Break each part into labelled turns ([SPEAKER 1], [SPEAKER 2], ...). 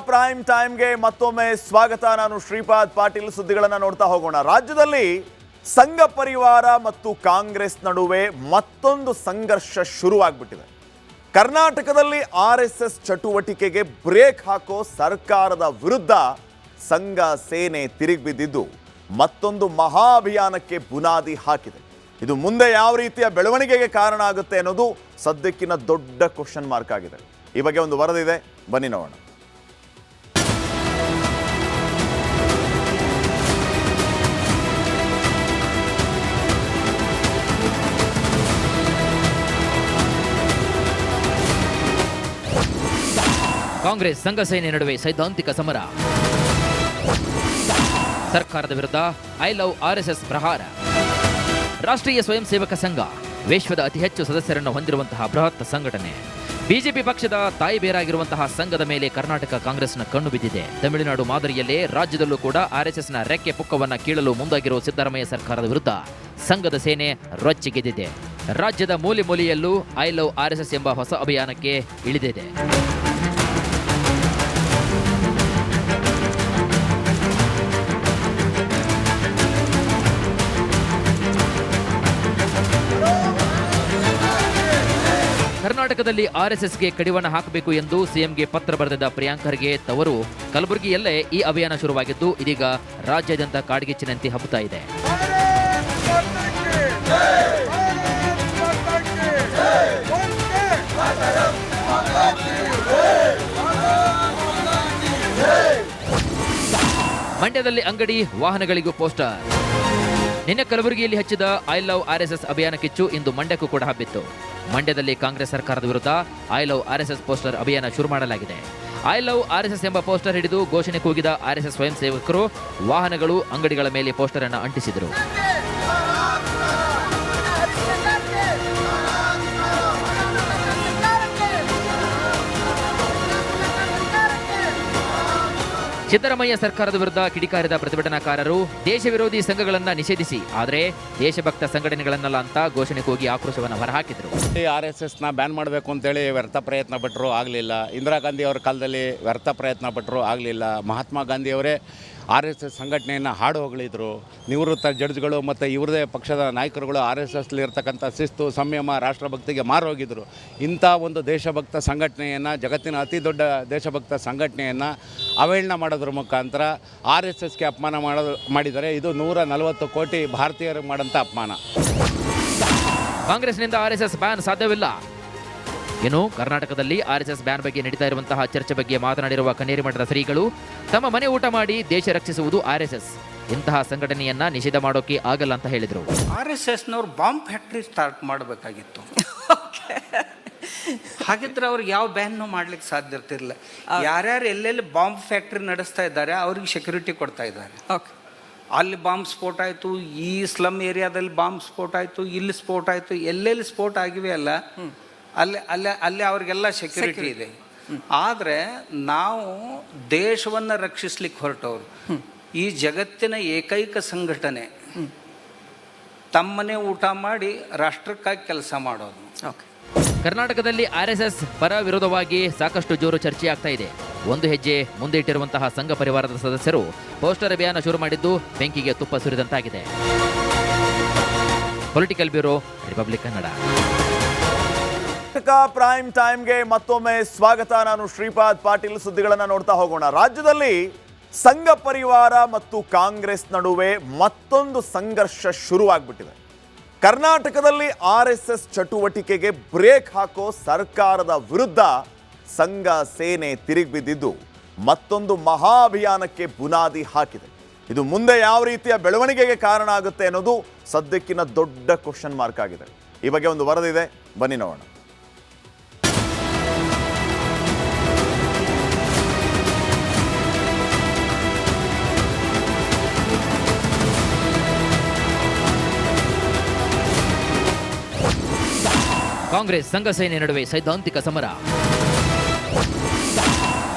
[SPEAKER 1] Prime ಟೈಮ್ಗೆ ಮತ್ತೊಮ್ಮೆ ಸ್ವಾಗತ. ನಾನು ಶ್ರೀಪಾದ್ ಪಾಟೀಲ್. ಸುದ್ದಿಗಳನ್ನು ನೋಡ್ತಾ ಹೋಗೋಣ. ರಾಜ್ಯದಲ್ಲಿ ಸಂಘ ಪರಿವಾರ ಮತ್ತು ಕಾಂಗ್ರೆಸ್ ನಡುವೆ ಮತ್ತೊಂದು ಸಂಘರ್ಷ ಶುರುವಾಗ್ಬಿಟ್ಟಿದೆ. ಕರ್ನಾಟಕದಲ್ಲಿ ಆರ್ಎಸ್ಎಸ್ ಚಟುವಟಿಕೆಗೆ ಬ್ರೇಕ್ ಹಾಕೋ ಸರ್ಕಾರದ ವಿರುದ್ಧ ಸಂಘ ಸೇನೆ ತಿರುಗಿಬಿದ್ದಿದ್ದು ಮತ್ತೊಂದು ಮಹಾ ಅಭಿಯಾನಕ್ಕೆ ಬುನಾದಿ ಹಾಕಿದೆ. ಇದು ಮುಂದೆ ಯಾವ ರೀತಿಯ ಬೆಳವಣಿಗೆಗೆ ಕಾರಣ ಆಗುತ್ತೆ ಅನ್ನೋದು ಸದ್ಯಕ್ಕಿನ ದೊಡ್ಡ ಕ್ವಶನ್ ಮಾರ್ಕ್ ಆಗಿದೆ. ಈ ಬಗ್ಗೆ ಒಂದು ವರದಿದೆ, ಬನ್ನಿ ನೋಡೋಣ.
[SPEAKER 2] ಕಾಂಗ್ರೆಸ್ ಸಂಘ ಸೇನೆ ನಡುವೆ ಸೈದ್ಧಾಂತಿಕ ಸಮರ. ಸರ್ಕಾರದ ವಿರುದ್ಧ ಐ ಲವ್ ಆರ್ಎಸ್ಎಸ್ ಪ್ರಹಾರ. ರಾಷ್ಟ್ರೀಯ ಸ್ವಯಂ ಸೇವಕ ಸಂಘ ವಿಶ್ವದ ಅತಿ ಹೆಚ್ಚು ಸದಸ್ಯರನ್ನು ಹೊಂದಿರುವಂತಹ ಬೃಹತ್ ಸಂಘಟನೆ. ಬಿಜೆಪಿ ಪಕ್ಷದ ತಾಯಿ ಬೇರಾಗಿರುವಂತಹ ಸಂಘದ ಮೇಲೆ ಕರ್ನಾಟಕ ಕಾಂಗ್ರೆಸ್ನ ಕಣ್ಣು ಬಿದ್ದಿದೆ. ತಮಿಳುನಾಡು ಮಾದರಿಯಲ್ಲೇ ರಾಜ್ಯದಲ್ಲೂ ಕೂಡ ಆರ್ಎಸ್ಎಸ್ನ ರೆಕ್ಕೆ ಪುಕ್ಕವನ್ನ ಕೀಳಲು ಮುಂದಾಗಿರುವ ಸಿದ್ದರಾಮಯ್ಯ ಸರ್ಕಾರದ ವಿರುದ್ಧ ಸಂಘದ ಸೇನೆ ರೊಚ್ಚಿಗೆದ್ದಿದೆ. ರಾಜ್ಯದ ಮೂಲೆ ಮೂಲೆಯಲ್ಲೂ ಐ ಲವ್ ಆರ್ಎಸ್ಎಸ್ ಎಂಬ ಹೊಸ ಅಭಿಯಾನಕ್ಕೆ ಇಳಿದಿದೆ. ಕರ್ನಾಟಕದಲ್ಲಿ ಆರ್ಎಸ್ಎಸ್ಗೆ ಕಡಿವಾಣ ಹಾಕಬೇಕು ಎಂದು ಸಿಎಂಗೆ ಪತ್ರ ಬರೆದಿದ್ದ ಪ್ರಿಯಾಂಕ್ ಖರ್ಗೆ ತವರು ಕಲಬುರಗಿಯಲ್ಲೇ ಈ ಅಭಿಯಾನ ಶುರುವಾಗಿದ್ದು ಇದೀಗ ರಾಜ್ಯಾದ್ಯಂತ ಕಾಡ್ಗಿಚ್ಚಿನಂತೆ ಹಬ್ಬುತ್ತಾ ಇದೆ. ಮಂಡ್ಯದಲ್ಲಿ ಅಂಗಡಿ ವಾಹನಗಳಿಗೂ ಪೋಸ್ಟರ್. ನಿನ್ನೆ ಕಲಬುರಗಿಯಲ್ಲಿ ಹಚ್ಚಿದ ಐ ಲವ್ ಆರ್ಎಸ್ಎಸ್ ಅಭಿಯಾನ ಕಿಚ್ಚು ಇಂದು ಮಂಡ್ಯಕ್ಕೂ ಕೂಡ ಹಬ್ಬಿತ್ತು. ಮಂಡ್ಯದಲ್ಲಿ ಕಾಂಗ್ರೆಸ್ ಸರ್ಕಾರದ ವಿರುದ್ಧ ಐ ಲವ್ ಆರ್ಎಸ್ಎಸ್ ಪೋಸ್ಟರ್ ಅಭಿಯಾನ ಶುರು ಮಾಡಲಾಗಿದೆ. ಐ ಲವ್ ಆರ್ಎಸ್ಎಸ್ ಎಂಬ ಪೋಸ್ಟರ್ ಹಿಡಿದು ಘೋಷಣೆ ಕೂಗಿದ ಆರ್ಎಸ್ಎಸ್ ಸ್ವಯಂ ಸೇವಕರು ವಾಹನಗಳು, ಅಂಗಡಿಗಳ ಮೇಲೆ ಪೋಸ್ಟರ್ ಅನ್ನು ಅಂಟಿಸಿದರು. ಸಿದ್ದರಾಮಯ್ಯ ಸರ್ಕಾರದ ವಿರುದ್ಧ ಕಿಡಿಕಾರಿದ ಪ್ರತಿಭಟನಾಕಾರರು ದೇಶ ವಿರೋಧಿ ಸಂಘಗಳನ್ನು ನಿಷೇಧಿಸಿ, ಆದರೆ ದೇಶಭಕ್ತ ಸಂಘಟನೆಗಳನ್ನಲ್ಲ ಅಂತ ಘೋಷಣೆ ಕೂಗಿ ಆಕ್ರೋಶವನ್ನು ಹೊರಹಾಕಿದರು.
[SPEAKER 3] ಆರ್ಎಸ್ಎಸ್ನ ಬ್ಯಾನ್ ಮಾಡಬೇಕು ಅಂತೇಳಿ ವ್ಯರ್ಥ ಪ್ರಯತ್ನ ಪಟ್ಟರು, ಆಗಲಿಲ್ಲ. ಇಂದಿರಾ ಗಾಂಧಿ ಅವರ ಕಾಲದಲ್ಲಿ ವ್ಯರ್ಥ ಪ್ರಯತ್ನ ಪಟ್ಟರು, ಆಗಲಿಲ್ಲ. ಮಹಾತ್ಮ ಗಾಂಧಿಯವರೇ ಆರ್ಎಸ್ಎಸ್ ಸಂಘಟನೆಯನ್ನು ಹಾಡು ಹೊಗಳಿದ್ರು. ನಿವೃತ್ತ ಜಡ್ಜ್ಗಳು ಮತ್ತು ಇವ್ರದೇ ಪಕ್ಷದ ನಾಯಕರುಗಳು ಆರ್ಎಸ್ಎಸ್ಲಿ ಇರ್ತಕ್ಕಂಥ ಶಿಸ್ತು, ಸಂಯಮ, ರಾಷ್ಟ್ರಭಕ್ತಿಗೆ ಮಾರೋಗಿದ್ರು. ಇಂಥ ಒಂದು ದೇಶಭಕ್ತ ಸಂಘಟನೆಯನ್ನು, ಜಗತ್ತಿನ ಅತಿ ದೊಡ್ಡ ದೇಶಭಕ್ತ ಸಂಘಟನೆಯನ್ನು ಅವಹೇಳನ ಮಾಡೋದ್ರ ಮುಖಾಂತರ ಆರ್ಎಸ್ಎಸ್ಗೆ ಅಪಮಾನ ಮಾಡಿದರೆ ಇದು 140 ಕೋಟಿ ಭಾರತೀಯರಿಗೆ ಮಾಡೋಂಥ ಅಪಮಾನ.
[SPEAKER 2] ಕಾಂಗ್ರೆಸ್ನಿಂದ ಆರ್ಎಸ್ಎಸ್ ಬ್ಯಾನ್ ಸಾಧ್ಯವಿಲ್ಲ. ಇನ್ನು ಕರ್ನಾಟಕದಲ್ಲಿ ಆರ್ಎಸ್ಎಸ್ ಬ್ಯಾನ್ ಬಗ್ಗೆ ನಡೀತಾ ಇರುವಂತಹ ಚರ್ಚೆ ಬಗ್ಗೆ ಮಾತನಾಡಿರುವ ಕನ್ನೇರಿ ಮಠದ ಶ್ರೀಗಳು, ತಮ್ಮ ಮನೆ ಊಟ ಮಾಡಿ ದೇಶ ರಕ್ಷಿಸುವುದು ಆರ್ಎಸ್ಎಸ್, ಇಂತಹ ಸಂಘಟನೆಯನ್ನ ನಿಷೇಧ ಮಾಡೋಕೆ ಆಗಲ್ಲ ಅಂತ ಹೇಳಿದರು.
[SPEAKER 4] ಆರ್ಎಸ್ಎಸ್ನವ್ರು ಬಾಂಬ್ ಫ್ಯಾಕ್ಟ್ರಿ ಸ್ಟಾರ್ಟ್ ಮಾಡಬೇಕಾಗಿತ್ತು. ಹಾಗಿದ್ರೆ ಅವ್ರಿಗೆ ಯಾವ ಬ್ಯಾನ್ನು ಮಾಡ್ಲಿಕ್ಕೆ ಸಾಧ್ಯ ಇರ್ತಿರಲಿಲ್ಲ. ಯಾರ್ಯಾರು ಎಲ್ಲೆಲ್ಲಿ ಬಾಂಬ್ ಫ್ಯಾಕ್ಟ್ರಿ ನಡೆಸ್ತಾ ಇದ್ದಾರೆ ಅವ್ರಿಗೆ ಸೆಕ್ಯೂರಿಟಿ ಕೊಡ್ತಾ ಇದ್ದಾರೆ. ಅಲ್ಲಿ ಬಾಂಬ್ ಸ್ಫೋಟ ಆಯಿತು, ಈ ಸ್ಲಮ್ ಏರಿಯಾದಲ್ಲಿ ಬಾಂಬ್ ಸ್ಫೋಟ ಆಯಿತು, ಇಲ್ಲಿ ಸ್ಫೋಟ ಆಯಿತು, ಎಲ್ಲೆಲ್ಲಿ ಸ್ಫೋಟ ಆಗಿವೆ ಅಲ್ಲ ಅಲ್ಲಿ ಅವ್ರಿಗೆಲ್ಲ ಸೆಕ್ಯೂರಿಟಿ ಇದೆ. ಆದರೆ ನಾವು ದೇಶವನ್ನು ರಕ್ಷಿಸ್ಲಿಕ್ಕೆ ಹೊರಟವರು, ಈ ಜಗತ್ತಿನ ಏಕೈಕ ಸಂಘಟನೆ, ತಮ್ಮನೆ ಊಟ ಮಾಡಿ ರಾಷ್ಟ್ರಕ್ಕಾಗಿ ಕೆಲಸ ಮಾಡೋದು.
[SPEAKER 2] ಕರ್ನಾಟಕದಲ್ಲಿ ಆರ್ಎಸ್ಎಸ್ ಪರ ವಿರೋಧವಾಗಿ ಸಾಕಷ್ಟು ಜೋರು ಚರ್ಚೆ ಆಗ್ತಾ ಇದೆ. ಒಂದು ಹೆಜ್ಜೆ ಮುಂದೆ ಇಟ್ಟಿರುವಂತಹ ಸಂಘ ಪರಿವಾರದ ಸದಸ್ಯರು ಪೋಸ್ಟರ್ ಅಭಿಯಾನ ಶುರು ಮಾಡಿದ್ದು ಬೆಂಕಿಗೆ ತುಪ್ಪ ಸುರಿದಂತಾಗಿದೆ. Political bureau, Republic Kannada.
[SPEAKER 1] Prime ಟೈಮ್ಗೆ ಮತ್ತೊಮ್ಮೆ ಸ್ವಾಗತ. ನಾನು ಶ್ರೀಪಾದ್ ಪಾಟೀಲ್. ಸುದ್ದಿಗಳನ್ನು ನೋಡ್ತಾ ಹೋಗೋಣ. ರಾಜ್ಯದಲ್ಲಿ ಸಂಘ ಪರಿವಾರ ಮತ್ತು ಕಾಂಗ್ರೆಸ್ ನಡುವೆ ಮತ್ತೊಂದು ಸಂಘರ್ಷ ಶುರುವಾಗ್ಬಿಟ್ಟಿದೆ. ಕರ್ನಾಟಕದಲ್ಲಿ ಆರ್ಎಸ್ಎಸ್ ಚಟುವಟಿಕೆಗೆ ಬ್ರೇಕ್ ಹಾಕೋ ಸರ್ಕಾರದ ವಿರುದ್ಧ ಸಂಘ ಸೇನೆ ತಿರುಗಿಬಿದ್ದಿದ್ದು ಮತ್ತೊಂದು ಮಹಾ ಅಭಿಯಾನಕ್ಕೆ ಬುನಾದಿ ಹಾಕಿದೆ. ಇದು ಮುಂದೆ ಯಾವ ರೀತಿಯ ಬೆಳವಣಿಗೆಗೆ ಕಾರಣ ಆಗುತ್ತೆ ಅನ್ನೋದು ಸದ್ಯಕ್ಕಿನ ದೊಡ್ಡ ಕ್ವಶನ್ ಮಾರ್ಕ್ ಆಗಿದೆ. ಈ ಬಗ್ಗೆ ಒಂದು ವರದಿದೆ, ಬನ್ನಿ ನೋಡೋಣ.
[SPEAKER 2] ಕಾಂಗ್ರೆಸ್ ಸಂಘ ಸೇನೆ ನಡುವೆ ಸೈದ್ಧಾಂತಿಕ ಸಮರ.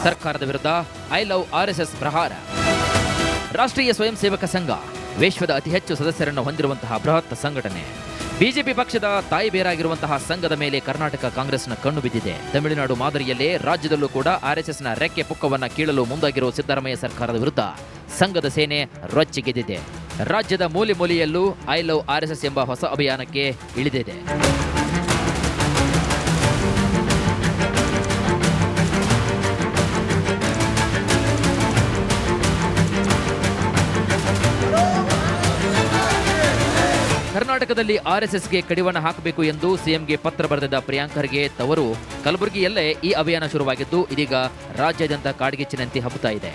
[SPEAKER 2] ಸರ್ಕಾರದ ವಿರುದ್ಧ ಐ ಲವ್ ಆರ್ಎಸ್ಎಸ್ ಪ್ರಹಾರ. ರಾಷ್ಟ್ರೀಯ ಸ್ವಯಂ ಸೇವಕ ಸಂಘ ವಿಶ್ವದ ಅತಿ ಹೆಚ್ಚು ಸದಸ್ಯರನ್ನು ಹೊಂದಿರುವಂತಹ ಬೃಹತ್ ಸಂಘಟನೆ. ಬಿಜೆಪಿ ಪಕ್ಷದ ತಾಯಿ ಬೇರಾಗಿರುವಂತಹ ಸಂಘದ ಮೇಲೆ ಕರ್ನಾಟಕ ಕಾಂಗ್ರೆಸ್ನ ಕಣ್ಣು ಬಿದ್ದಿದೆ. ತಮಿಳುನಾಡು ಮಾದರಿಯಲ್ಲೇ ರಾಜ್ಯದಲ್ಲೂ ಕೂಡ ಆರ್ಎಸ್ಎಸ್ನ ರೆಕ್ಕೆ ಪುಕ್ಕವನ್ನ ಕೀಳಲು ಮುಂದಾಗಿರುವ ಸಿದ್ದರಾಮಯ್ಯ ಸರ್ಕಾರದ ವಿರುದ್ಧ ಸಂಘದ ಸೇನೆ ರೊಚ್ಚಿಗೆದ್ದಿದೆ. ರಾಜ್ಯದ ಮೂಲೆ ಮೂಲೆಯಲ್ಲೂ ಐ ಲವ್ ಆರ್ಎಸ್ಎಸ್ ಎಂಬ ಹೊಸ ಅಭಿಯಾನಕ್ಕೆ ಇಳಿದಿದೆ. ಕರ್ನಾಟಕದಲ್ಲಿ ಆರ್ಎಸ್ಎಸ್ಗೆ ಕಡಿವಾಣ ಹಾಕಬೇಕು ಎಂದು ಸಿಎಂಗೆ ಪತ್ರ ಬರೆದಿದ್ದ ಪ್ರಿಯಾಂಕ್ ಖರ್ಗೆ ತವರು ಕಲಬುರಗಿಯಲ್ಲೇ ಈ ಅಭಿಯಾನ ಶುರುವಾಗಿದ್ದು ಇದೀಗ ರಾಜ್ಯಾದ್ಯಂತ ಕಾಡ್ಗಿಚ್ಚಿನಂತೆ ಹಬ್ಬುತ್ತಾ ಇದೆ.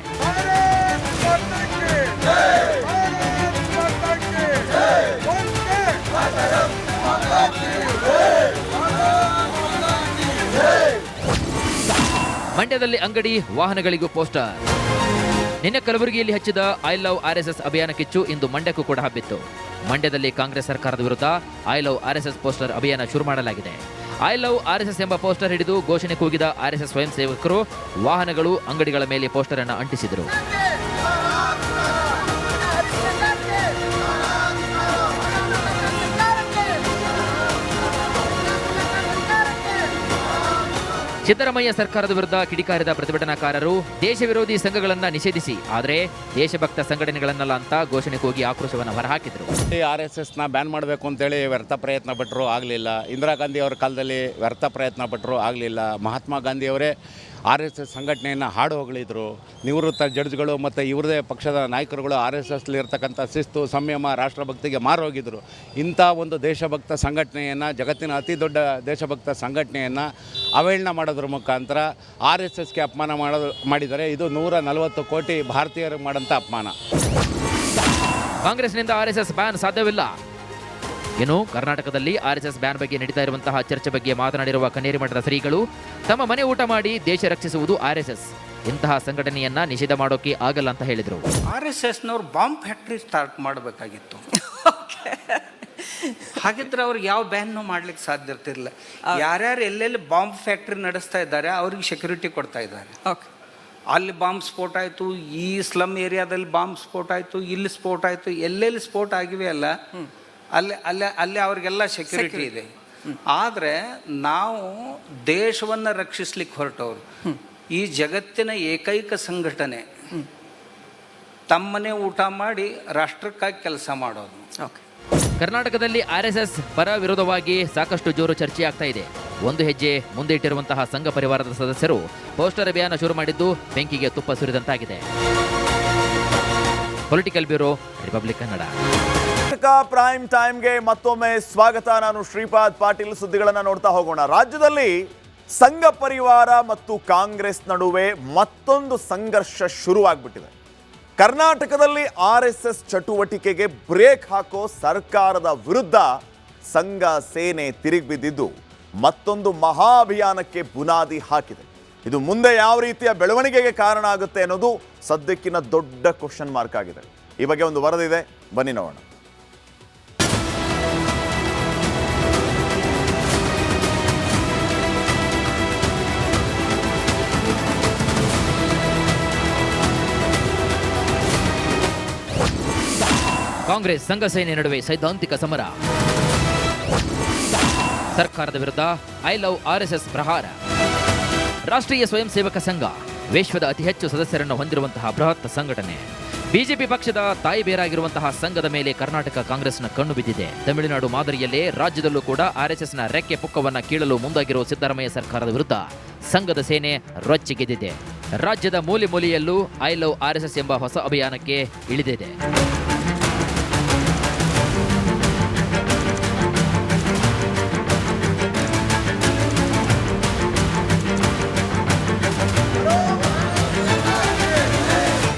[SPEAKER 2] ಮಂಡ್ಯದಲ್ಲಿ ಅಂಗಡಿ, ವಾಹನಗಳಿಗೂ ಪೋಸ್ಟರ್. ನಿನ್ನೆ ಕಲಬುರಗಿಯಲ್ಲಿ ಹಚ್ಚಿದ ಐ ಲವ್ ಆರ್ಎಸ್ಎಸ್ ಅಭಿಯಾನ ಕಿಚ್ಚು ಇಂದು ಮಂಡ್ಯಕ್ಕೂ ಕೂಡ ಹಬ್ಬಿತ್ತು. ಮಂಡ್ಯದಲ್ಲಿ ಕಾಂಗ್ರೆಸ್ ಸರ್ಕಾರದ ವಿರುದ್ಧ ಐ ಲವ್ ಆರ್ಎಸ್ಎಸ್ ಪೋಸ್ಟರ್ ಅಭಿಯಾನ ಶುರು ಮಾಡಲಾಗಿದೆ. ಐ ಲವ್ ಆರ್ಎಸ್ಎಸ್ ಎಂಬ ಪೋಸ್ಟರ್ ಹಿಡಿದು ಘೋಷಣೆ ಕೂಗಿದ ಆರ್ಎಸ್ಎಸ್ ಸ್ವಯಂ ಸೇವಕರು ವಾಹನಗಳು, ಅಂಗಡಿಗಳ ಮೇಲೆ ಪೋಸ್ಟರ್ ಅನ್ನು ಅಂಟಿಸಿದರು. ಸಿದ್ದರಾಮಯ್ಯ ಸರ್ಕಾರದ ವಿರುದ್ಧ ಕಿಡಿಕಾರಿದ ಪ್ರತಿಭಟನಾಕಾರರು ದೇಶ ವಿರೋಧಿ ಸಂಘಗಳನ್ನು ನಿಷೇಧಿಸಿ, ಆದರೆ ದೇಶಭಕ್ತ ಸಂಘಟನೆಗಳನ್ನಲ್ಲ ಅಂತ ಘೋಷಣೆ ಕೂಗಿ ಆಕ್ರೋಶವನ್ನು ಹೊರಹಾಕಿದರು.
[SPEAKER 3] RSSನ ಬ್ಯಾನ್ ಮಾಡಬೇಕು ಅಂತೇಳಿ ವ್ಯರ್ಥ ಪ್ರಯತ್ನ ಪಟ್ಟರು, ಆಗಲಿಲ್ಲ. ಇಂದಿರಾ ಗಾಂಧಿ ಅವರ ಕಾಲದಲ್ಲಿ ವ್ಯರ್ಥ ಪ್ರಯತ್ನ ಪಟ್ಟರು, ಆಗಲಿಲ್ಲ. ಮಹಾತ್ಮ ಗಾಂಧಿಯವರೇ RSS ಸಂಘಟನೆಯನ್ನು ಹಾಡು ಹೊಗಳಿದ್ರು. ನಿವೃತ್ತ ಜಡ್ಜ್ಗಳು ಮತ್ತು ಇವ್ರದೇ ಪಕ್ಷದ ನಾಯಕರುಗಳು RSSಲಿ ಇರ್ತಕ್ಕಂಥ ಶಿಸ್ತು, ಸಂಯಮ, ರಾಷ್ಟ್ರಭಕ್ತಿಗೆ ಮಾರೋಗಿದ್ರು. ಇಂಥ ಒಂದು ದೇಶಭಕ್ತ ಸಂಘಟನೆಯನ್ನು, ಜಗತ್ತಿನ ಅತಿ ದೊಡ್ಡ ದೇಶಭಕ್ತ ಸಂಘಟನೆಯನ್ನು ಅವಹೇಳನ ಮಾಡೋದ್ರ ಮುಖಾಂತರ RSSಗೆ ಅಪಮಾನ ಮಾಡಿದರೆ ಇದು 140 ಕೋಟಿ ಭಾರತೀಯರಿಗೆ ಮಾಡೋಂಥ ಅಪಮಾನ.
[SPEAKER 2] ಕಾಂಗ್ರೆಸ್ನಿಂದ ಆರ್ಎಸ್ಎಸ್ ಬ್ಯಾನ್ ಸಾಧ್ಯವಿಲ್ಲ. ಇನ್ನು ಕರ್ನಾಟಕದಲ್ಲಿ ಆರ್ಎಸ್ಎಸ್ ಬ್ಯಾನ್ ಬಗ್ಗೆ ನಡೀತಾ ಇರುವಂತಹ ಚರ್ಚೆ ಬಗ್ಗೆ ಮಾತನಾಡಿರುವ ಕನ್ನೇರಿ ಮಠದ ಶ್ರೀಗಳು, ತಮ್ಮ ಮನೆ ಊಟ ಮಾಡಿ ದೇಶ ರಕ್ಷಿಸುವುದು ಆರ್ಎಸ್ಎಸ್, ಇಂತಹ ಸಂಘಟನೆಯನ್ನ ನಿಷೇಧ ಮಾಡೋಕೆ ಆಗಲ್ಲ ಅಂತ ಹೇಳಿದರು.
[SPEAKER 4] RSSನವ್ರು ಬಾಂಬ್ ಫ್ಯಾಕ್ಟ್ರಿ ಸ್ಟಾರ್ಟ್ ಮಾಡಬೇಕಾಗಿತ್ತು. ಹಾಗಿದ್ರೆ ಅವ್ರಿಗೆ ಯಾವ ಬ್ಯಾನ್ನು ಮಾಡ್ಲಿಕ್ಕೆ ಸಾಧ್ಯ ಇರ್ತಿರ್ಲಿಲ್ಲ. ಯಾರ್ಯಾರು ಎಲ್ಲೆಲ್ಲಿ ಬಾಂಬ್ ಫ್ಯಾಕ್ಟ್ರಿ ನಡೆಸ್ತಾ ಇದ್ದಾರೆ ಅವ್ರಿಗೆ ಸೆಕ್ಯೂರಿಟಿ ಕೊಡ್ತಾ ಇದ್ದಾರೆ. ಅಲ್ಲಿ ಬಾಂಬ್ ಸ್ಫೋಟ ಆಯಿತು, ಈ ಸ್ಲಮ್ ಏರಿಯಾದಲ್ಲಿ ಬಾಂಬ್ ಸ್ಫೋಟ ಆಯಿತು, ಇಲ್ಲಿ ಸ್ಫೋಟ ಆಯಿತು, ಎಲ್ಲೆಲ್ಲಿ ಸ್ಫೋಟ ಆಗಿವೆ ಅಲ್ಲ ಅಲ್ಲಿ ಅವ್ರಿಗೆಲ್ಲ ಸೆಕ್ಯೂರಿಟಿ ಇದೆ. ಆದರೆ ನಾವು ದೇಶವನ್ನು ರಕ್ಷಿಸ್ಲಿಕ್ಕೆ ಹೊರಟವರು, ಈ ಜಗತ್ತಿನ ಏಕೈಕ ಸಂಘಟನೆ ತಮ್ಮನೆ ಊಟ ಮಾಡಿ ರಾಷ್ಟ್ರಕ್ಕಾಗಿ ಕೆಲಸ ಮಾಡೋದು.
[SPEAKER 2] ಕರ್ನಾಟಕದಲ್ಲಿ ಆರ್ಎಸ್ಎಸ್ ಪರ ವಿರೋಧವಾಗಿ ಸಾಕಷ್ಟು ಜೋರು ಚರ್ಚೆ ಆಗ್ತಾ ಇದೆ. ಒಂದು ಹೆಜ್ಜೆ ಮುಂದೆ ಇಟ್ಟಿರುವಂತಹ ಸಂಘ ಪರಿವಾರದ ಸದಸ್ಯರು ಪೋಸ್ಟರ್ ಅಭಿಯಾನ ಶುರು ಮಾಡಿದ್ದು ಬೆಂಕಿಗೆ ತುಪ್ಪ ಸುರಿದಂತಾಗಿದೆ. Political bureau, Republic Kannada.
[SPEAKER 1] Prime ಟೈಮ್ಗೆ ಮತ್ತೊಮ್ಮೆ ಸ್ವಾಗತ. ನಾನು ಶ್ರೀಪಾದ್ ಪಾಟೀಲ್. ಸುದ್ದಿಗಳನ್ನ ನೋಡ್ತಾ ಹೋಗೋಣ. ರಾಜ್ಯದಲ್ಲಿ ಸಂಘ ಪರಿವಾರ ಮತ್ತು ಕಾಂಗ್ರೆಸ್ ನಡುವೆ ಮತ್ತೊಂದು ಸಂಘರ್ಷ ಶುರುವಾಗ್ಬಿಟ್ಟಿದೆ. ಕರ್ನಾಟಕದಲ್ಲಿ RSS ಚಟುವಟಿಕೆಗೆ ಬ್ರೇಕ್ ಹಾಕೋ ಸರ್ಕಾರದ ವಿರುದ್ಧ ಸಂಘ ಸೇನೆ ತಿರುಗಿ ಬಿದ್ದಿದ್ದು ಮತ್ತೊಂದು ಮಹಾ ಅಭಿಯಾನಕ್ಕೆ ಬುನಾದಿ ಹಾಕಿದೆ. ಇದು ಮುಂದೆ ಯಾವ ರೀತಿಯ ಬೆಳವಣಿಗೆಗೆ ಕಾರಣ ಆಗುತ್ತೆ ಅನ್ನೋದು ಸದ್ಯಕ್ಕಿನ ದೊಡ್ಡ ಕ್ವಶನ್ ಮಾರ್ಕ್ ಆಗಿದೆ. ಈ ಬಗ್ಗೆ ಒಂದು ವರದಿದೆ, ಬನ್ನಿ ನೋಡೋಣ.
[SPEAKER 2] ಕಾಂಗ್ರೆಸ್ ಸಂಘ ಸೇನೆ ನಡುವೆ ಸೈದ್ಧಾಂತಿಕ ಸಮರ. ಸರ್ಕಾರದ ವಿರುದ್ಧ ಐ ಲವ್ ಆರ್ಎಸ್ಎಸ್ ಪ್ರಹಾರ. ರಾಷ್ಟ್ರೀಯ ಸ್ವಯಂ ಸೇವಕ ಸಂಘ ವಿಶ್ವದ ಅತಿ ಹೆಚ್ಚು ಸದಸ್ಯರನ್ನು ಹೊಂದಿರುವಂತಹ ಬೃಹತ್ ಸಂಘಟನೆ. ಬಿಜೆಪಿ ಪಕ್ಷದ ತಾಯಿ ಬೇರಾಗಿರುವಂತಹ ಸಂಘದ ಮೇಲೆ ಕರ್ನಾಟಕ ಕಾಂಗ್ರೆಸ್ನ ಕಣ್ಣು ಬಿದ್ದಿದೆ. ತಮಿಳುನಾಡು ಮಾದರಿಯಲ್ಲೇ ರಾಜ್ಯದಲ್ಲೂ ಕೂಡ ಆರ್ಎಸ್ಎಸ್ನ ರೆಕ್ಕೆ ಪುಕ್ಕವನ್ನ ಕೀಳಲು ಮುಂದಾಗಿರುವ ಸಿದ್ದರಾಮಯ್ಯ ಸರ್ಕಾರದ ವಿರುದ್ಧ ಸಂಘದ ಸೇನೆ ರೊಚ್ಚಿಗೆದ್ದಿದೆ. ರಾಜ್ಯದ ಮೂಲೆ ಮೂಲೆಯಲ್ಲೂ ಐ ಲವ್ ಆರ್ಎಸ್ಎಸ್ ಎಂಬ ಹೊಸ ಅಭಿಯಾನಕ್ಕೆ ಇಳಿದಿದೆ.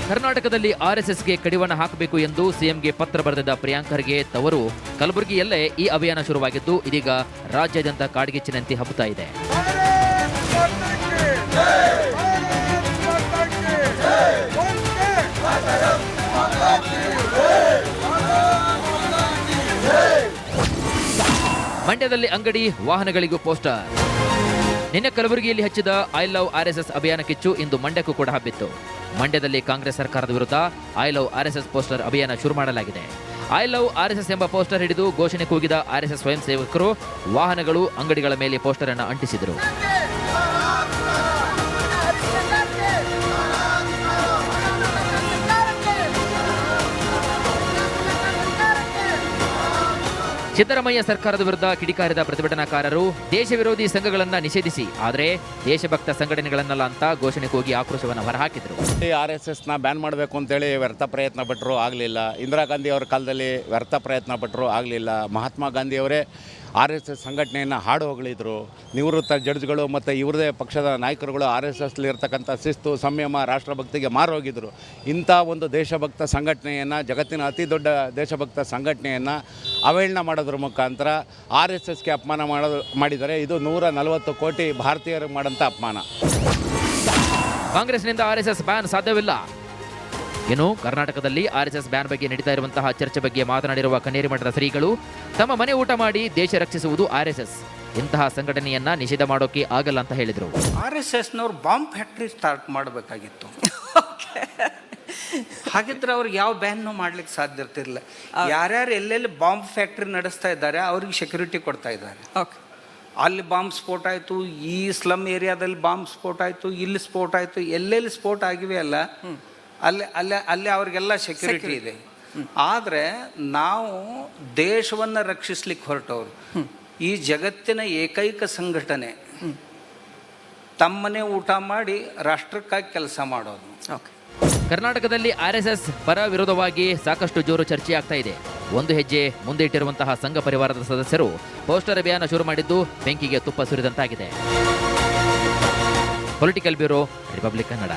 [SPEAKER 2] ಕರ್ನಾಟಕದಲ್ಲಿ ಆರ್ಎಸ್ಎಸ್ಗೆ ಕಡಿವಾಣ ಹಾಕಬೇಕು ಎಂದು ಸಿಎಂಗೆ ಪತ್ರ ಬರೆದಿದ್ದ ಪ್ರಿಯಾಂಕ್ ಖರ್ಗೆ ತವರು ಕಲಬುರಗಿಯಲ್ಲೇ ಈ ಅಭಿಯಾನ ಶುರುವಾಗಿದ್ದು ಇದೀಗ ರಾಜ್ಯಾದ್ಯಂತ ಕಾಡ್ಗಿಚ್ಚಿನಂತೆ ಹಬ್ಬುತ್ತಾ ಇದೆ. ಮಂಡ್ಯದಲ್ಲಿ ಅಂಗಡಿ, ವಾಹನಗಳಿಗೂ ಪೋಸ್ಟರ್. ನಿನ್ನೆ ಕಲಬುರಗಿಯಲ್ಲಿ ಹಚ್ಚಿದ ಐ ಲವ್ ಆರ್ಎಸ್ಎಸ್ ಅಭಿಯಾನ ಕಿಚ್ಚು ಇಂದು ಮಂಡ್ಯಕ್ಕೂ ಕೂಡ ಹಬ್ಬಿತ್ತು. ಮಂಡ್ಯದಲ್ಲಿ ಕಾಂಗ್ರೆಸ್ ಸರ್ಕಾರದ ವಿರುದ್ಧ ಐ ಲವ್ ಆರ್ಎಸ್ಎಸ್ ಪೋಸ್ಟರ್ ಅಭಿಯಾನ ಶುರು ಮಾಡಲಾಗಿದೆ. ಐ ಲವ್ ಆರ್ಎಸ್ಎಸ್ ಎಂಬ ಪೋಸ್ಟರ್ ಹಿಡಿದು ಘೋಷಣೆ ಕೂಗಿದ ಆರ್ಎಸ್ಎಸ್ ಸ್ವಯಂ ಸೇವಕರು ವಾಹನಗಳು, ಅಂಗಡಿಗಳ ಮೇಲೆ ಪೋಸ್ಟರ್ ಅನ್ನು ಅಂಟಿಸಿದರು. ಸಿದ್ದರಾಮಯ್ಯ ಸರ್ಕಾರದ ವಿರುದ್ಧ ಕಿಡಿಕಾರಿದ ಪ್ರತಿಭಟನಾಕಾರರು ದೇಶ ವಿರೋಧಿ ಸಂಘಗಳನ್ನು ನಿಷೇಧಿಸಿ, ಆದರೆ ದೇಶಭಕ್ತ ಸಂಘಟನೆಗಳನ್ನಲ್ಲ ಅಂತ ಘೋಷಣೆ ಕೂಗಿ ಆಕ್ರೋಶವನ್ನು ಹೊರಹಾಕಿದರು.
[SPEAKER 3] RSSನ ಬ್ಯಾನ್ ಮಾಡಬೇಕು ಅಂತೇಳಿ ವ್ಯರ್ಥ ಪ್ರಯತ್ನ ಪಟ್ಟರು, ಆಗಲಿಲ್ಲ. ಇಂದಿರಾ ಗಾಂಧಿ ಅವರ ಕಾಲದಲ್ಲಿ ವ್ಯರ್ಥ ಪ್ರಯತ್ನ ಪಟ್ಟರು, ಆಗಲಿಲ್ಲ. ಮಹಾತ್ಮ ಗಾಂಧಿಯವರೇ RSS ಸಂಘಟನೆಯನ್ನು ಹಾಡು ಹೊಗಳಿದ್ರು. ನಿವೃತ್ತ ಜಡ್ಜ್ಗಳು ಮತ್ತು ಇವರದೇ ಪಕ್ಷದ ನಾಯಕರುಗಳು RSSಲಿ ಇರ್ತಕ್ಕಂಥ ಶಿಸ್ತು, ಸಂಯಮ, ರಾಷ್ಟ್ರಭಕ್ತಿಗೆ ಮಾರೋಗಿದ್ರು. ಇಂಥ ಒಂದು ದೇಶಭಕ್ತ ಸಂಘಟನೆಯನ್ನು, ಜಗತ್ತಿನ ಅತಿ ದೊಡ್ಡ ದೇಶಭಕ್ತ ಸಂಘಟನೆಯನ್ನು ಅವಹೇಳನ ಮಾಡೋದ್ರ ಮುಖಾಂತರ RSSಗೆ ಅಪಮಾನ ಮಾಡಿದರೆ ಇದು 140 ಕೋಟಿ ಭಾರತೀಯರಿಗೆ ಮಾಡೋಂಥ ಅಪಮಾನ.
[SPEAKER 2] ಕಾಂಗ್ರೆಸ್ನಿಂದ ಆರ್ಎಸ್ಎಸ್ ಬ್ಯಾನ್ ಸಾಧ್ಯವಿಲ್ಲ. ಇನ್ನು ಕರ್ನಾಟಕದಲ್ಲಿ ಆರ್ಎಸ್ಎಸ್ ಬ್ಯಾನ್ ಬಗ್ಗೆ ನಡೀತಾ ಇರುವಂತಹ ಚರ್ಚೆ ಬಗ್ಗೆ ಮಾತನಾಡಿರುವ ಕನ್ನೇರಿ ಮಠದ ಶ್ರೀಗಳು, ತಮ್ಮ ಮನೆ ಊಟ ಮಾಡಿ ದೇಶ ರಕ್ಷಿಸುವುದು ಆರ್ಎಸ್ಎಸ್, ಇಂತಹ ಸಂಘಟನೆಯನ್ನ ನಿಷೇಧ ಮಾಡೋಕೆ ಆಗಲ್ಲ ಅಂತ ಹೇಳಿದರು.
[SPEAKER 4] RSSನವ್ರು ಬಾಂಬ್ ಫ್ಯಾಕ್ಟ್ರಿ ಸ್ಟಾರ್ಟ್ ಮಾಡಬೇಕಾಗಿತ್ತು. ಹಾಗಿದ್ರೆ ಅವ್ರಿಗೆ ಯಾವ ಬ್ಯಾನ್ನು ಮಾಡ್ಲಿಕ್ಕೆ ಸಾಧ್ಯ ಇರ್ತಿರ್ಲಿಲ್ಲ. ಯಾರ್ಯಾರು ಎಲ್ಲೆಲ್ಲಿ ಬಾಂಬ್ ಫ್ಯಾಕ್ಟ್ರಿ ನಡೆಸ್ತಾ ಇದ್ದಾರೆ ಅವ್ರಿಗೆ ಸೆಕ್ಯೂರಿಟಿ ಕೊಡ್ತಾ ಇದ್ದಾರೆ. ಅಲ್ಲಿ ಬಾಂಬ್ ಸ್ಫೋಟ ಆಯಿತು, ಈ ಸ್ಲಮ್ ಏರಿಯಾದಲ್ಲಿ ಬಾಂಬ್ ಸ್ಫೋಟ ಆಯಿತು, ಇಲ್ಲಿ ಸ್ಫೋಟ ಆಯಿತು, ಎಲ್ಲೆಲ್ಲಿ ಸ್ಫೋಟ ಆಗಿವೆ ಅಲ್ಲ ಅಲ್ಲಿ ಅವ್ರಿಗೆಲ್ಲ ಸೆಕ್ಯೂರಿಟಿ ಇದೆ. ಆದರೆ ನಾವು ದೇಶವನ್ನು ರಕ್ಷಿಸ್ಲಿಕ್ಕೆ ಹೊರಟವರು, ಈ ಜಗತ್ತಿನ ಏಕೈಕ ಸಂಘಟನೆ ತಮ್ಮನೆ ಊಟ ಮಾಡಿ ರಾಷ್ಟ್ರಕ್ಕಾಗಿ ಕೆಲಸ ಮಾಡೋದು.
[SPEAKER 2] ಕರ್ನಾಟಕದಲ್ಲಿ ಆರ್ಎಸ್ಎಸ್ ಪರ ವಿರೋಧವಾಗಿ ಸಾಕಷ್ಟು ಜೋರು ಚರ್ಚೆ ಆಗ್ತಾ ಇದೆ. ಒಂದು ಹೆಜ್ಜೆ ಮುಂದೆ ಇಟ್ಟಿರುವಂತಹ ಸಂಘ ಪರಿವಾರದ ಸದಸ್ಯರು ಪೋಸ್ಟರ್ ಅಭಿಯಾನ ಶುರು ಮಾಡಿದ್ದು ಬೆಂಕಿಗೆ ತುಪ್ಪ ಸುರಿದಂತಾಗಿದೆ. Political bureau, Republic Kannada.